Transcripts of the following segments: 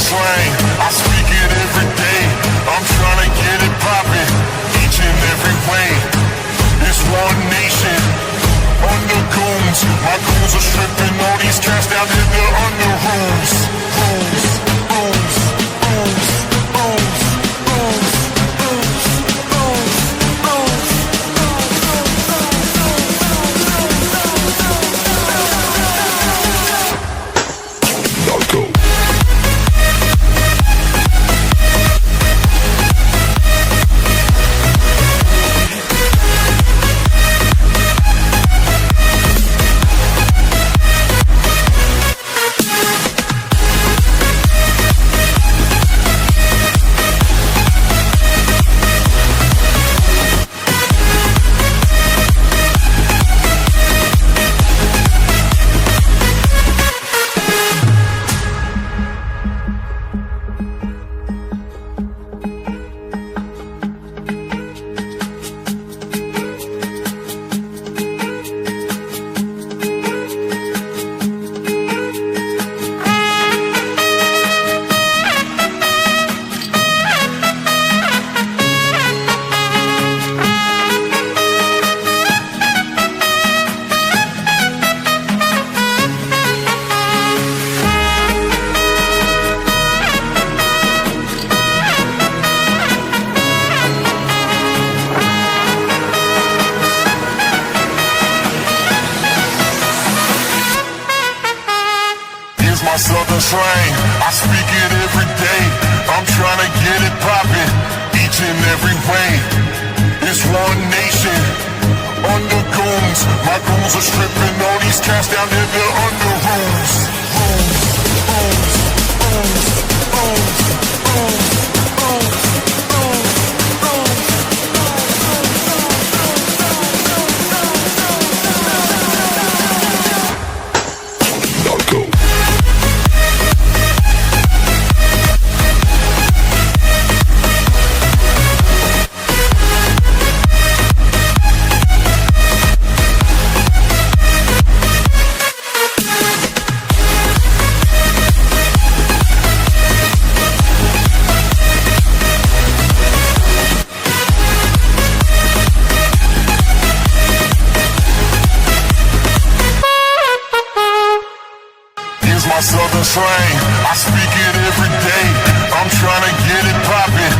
slang, I speak it every day. I'm trying to get it poppin', each and every way. It's one nation, under goons. My goons are stripping all these cats down in the under rooms. Rooms, rooms, rooms, rooms, rooms, rooms, rooms, rooms. Narco. Southern slang, I speak it every day. I'm trying to get it poppin', each and every way. It's one nation, under goons. My goons are stripping all these cats down in the under rooms. Rooms, rooms, rooms, rooms, rooms, rooms, rooms, rooms. Narco. My southern slang, I speak it every day. I'm trying to get it poppin',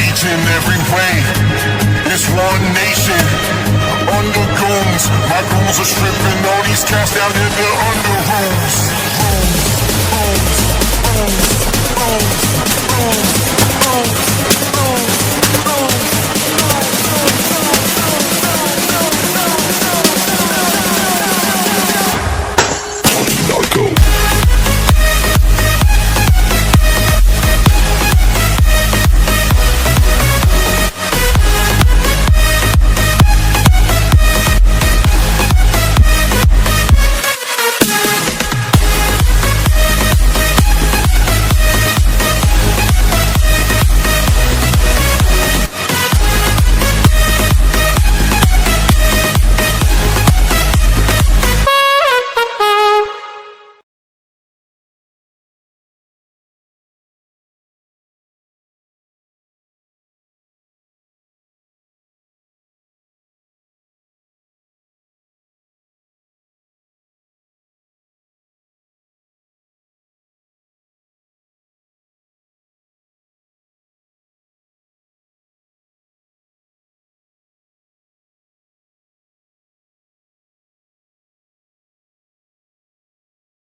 each and every way. It's one nation, under goons. My goons are stripping all these cats down in the under rooms.